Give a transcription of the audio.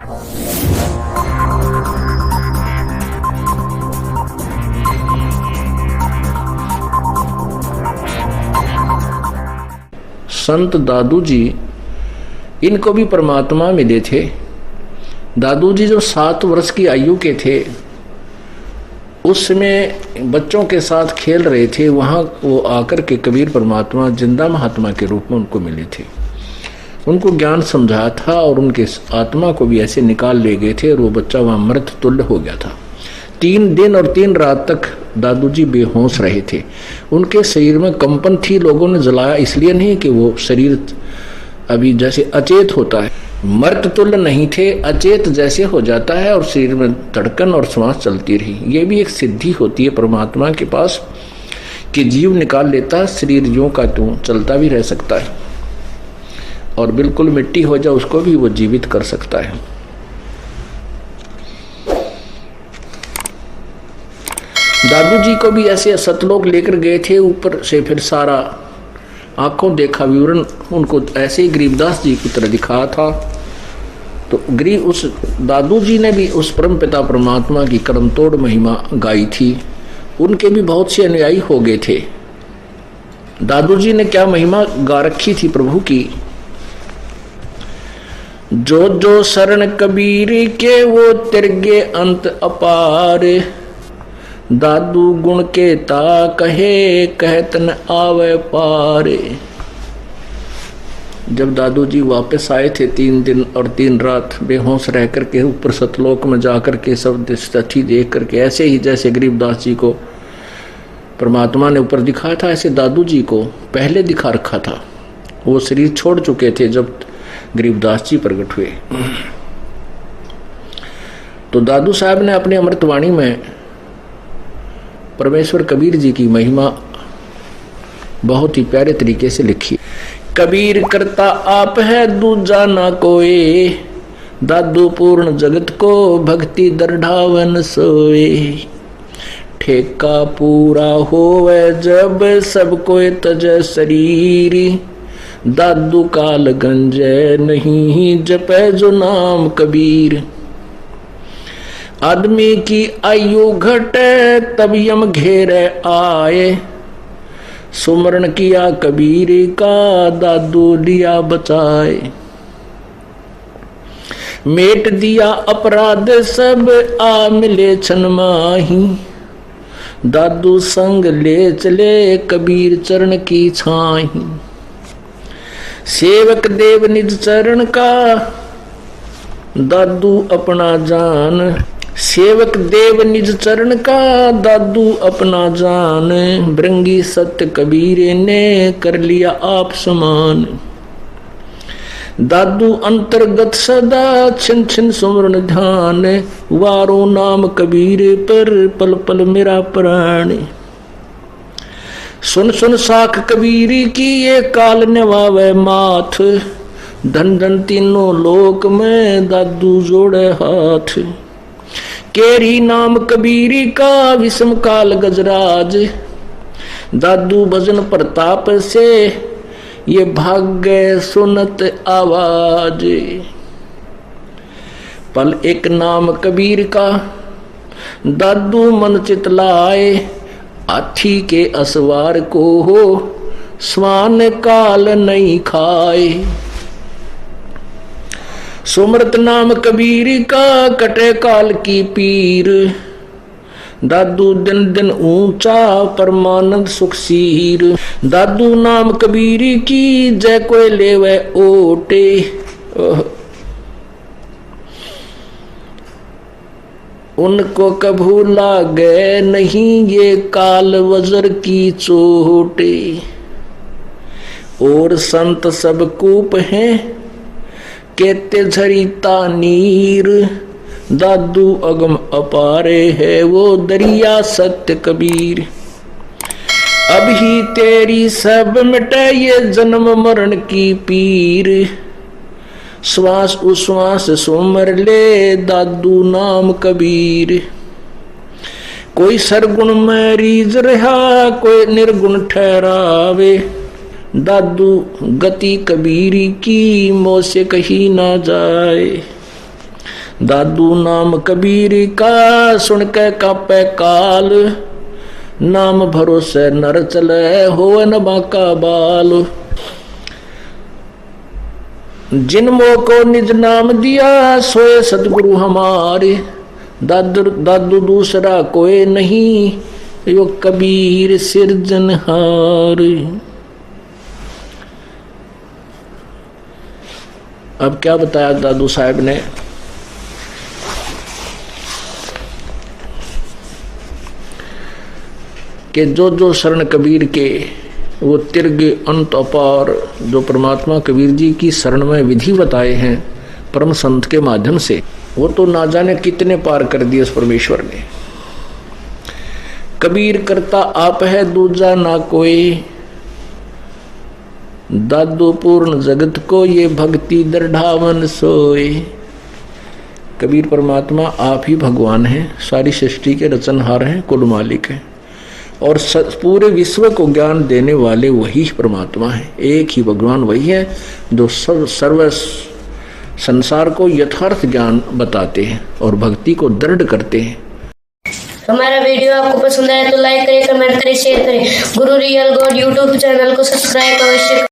संत दादू जी, इनको भी परमात्मा मिले थे। दादू जी जो 7 वर्ष की आयु के थे, उसमें बच्चों के साथ खेल रहे थे। वहाँ वो आकर के कबीर परमात्मा जिंदा महात्मा के रूप में उनको मिले थे। उनको ज्ञान समझाया था और उनके आत्मा को भी ऐसे निकाल ले गए थे और वो बच्चा वहाँ मृत तुल्य हो गया था। 3 दिन और 3 रात तक दादू जी बेहोश रहे थे। उनके शरीर में कंपन थी। लोगों ने जलाया इसलिए नहीं कि वो शरीर अभी जैसे अचेत होता है, मृत तुल्य नहीं थे, अचेत जैसे हो जाता है और शरीर में धड़कन और श्वास चलती रही। ये भी एक सिद्धि होती है परमात्मा के पास कि जीव निकाल लेता है, शरीर यों का त्यों चलता भी रह सकता है और बिल्कुल मिट्टी हो जाए उसको भी वो जीवित कर सकता है। दादू जी को भी ऐसे सतलोक लेकर गए थे ऊपर से, फिर सारा आंखों देखा विवरण उनको ऐसे ही गरीबदास जी की तरह दिखाया था। तो उस दादू जी ने भी उस परम पिता परमात्मा की कर्म तोड़ महिमा गाई थी। उनके भी बहुत से अनुयायी हो गए थे। दादू जी ने क्या महिमा गा रखी थी प्रभु की। जो जो शरण कबीर के वो तिरगे अंत अपार, दादू गुण के ता कहे कहत न आवे पारे। जब दादू जी वापस आए थे 3 दिन और 3 रात बेहोश रह करके ऊपर सतलोक में जाकर के सब स्थिति देख करके, ऐसे ही जैसे गरीबदास जी को परमात्मा ने ऊपर दिखाया था ऐसे दादू जी को पहले दिखा रखा था। वो शरीर छोड़ चुके थे जब गरीबदास जी प्रकट हुए। तो दादू साहब ने अपनी अमृतवाणी में परमेश्वर कबीर जी की महिमा बहुत ही प्यारे तरीके से लिखी। कबीर करता आप है दूजा ना कोई, दादू पूर्ण जगत को भक्ति दरढ़ावन सोए। ठेका पूरा होवे जब सब कोई तज शरीर, दादू काल गंजे नहीं जपे जो नाम कबीर। आदमी की आयु घटे तब यम घेरे आए, सुमरण किया कबीर का दादू लिया बचाए। मेट दिया अपराध सब आ मिले छन माही, दादू संग ले चले कबीर चरण की छाही। सेवक देव निज चरण का दादू अपना जान, सेवक देव निज चरण का दादू अपना जान। भृंगी सत्य कबीर ने कर लिया आप समान, दादू अंतर्गत सदा छिन छिन सुमरन ध्यान। वारो नाम कबीर पर पल पल मेरा प्राण, सुन सुन साख कबीर की ये काल निभावे माथ। धन धन तीनों लोक में दादू जोड़े हाथ, केरी नाम कबीर का विषम काल गजराज। दादू भजन प्रताप से ये भाग्य सुनत आवाज। पल एक नाम कबीर का दादू मन चित लाए, हाथी के असवार को हो स्वान काल नहीं खाए। सुमरत नाम कबीर का कटे काल की पीर, दादू दिन दिन ऊंचा परमानंद सुखसीर। दादू नाम कबीर की जय कोई लेवे ओटे, उनको कभू लागे नहीं ये काल वज्र की चोटे। और संत सब कूप हैं कहते झरीता नीर, दादू अगम अपारे है वो दरिया सत्य कबीर। अब ही तेरी सब मिटे ये जन्म मरण की पीर, श्वास उश्वास सुमर ले दादू नाम कबीर। कोई सरगुण में रीझ रहा कोई निर्गुण ठहरावे, दादू गति कबीरी की मोह से कही ना जाए। दादू नाम कबीर का सुन के कापे काल, नाम भरोसे नर चले होवे न बाका बाल। जिनमो को निज नाम दिया सोए सतगुरु हमारे, दादू दूसरा कोई नहीं यो कबीर सिरजनहार। अब क्या बताया दादू साहब ने कि जो जो शरण कबीर के वो तिर्गे अंत अपार, जो परमात्मा कबीर जी की शरण में विधि बताए हैं परम संत के माध्यम से, वो तो ना जाने कितने पार कर दिए उस परमेश्वर ने। कबीर करता आप है दूजा ना कोई, दादू पूर्ण जगत को ये भक्ति दृढ़ावन सोए। कबीर परमात्मा आप ही भगवान हैं, सारी सृष्टि के रचनहार हैं, कुल मालिक हैं, और पूरे विश्व को ज्ञान देने वाले वही परमात्मा है। एक ही भगवान वही है जो सर्व संसार को यथार्थ ज्ञान बताते हैं और भक्ति को दृढ़ करते हैं। हमारा वीडियो आपको पसंद आया तो लाइक करें, कमेंट करें, शेयर करें। गुरु रियल गॉड यूट्यूब चैनल को सब्सक्राइब अवश्य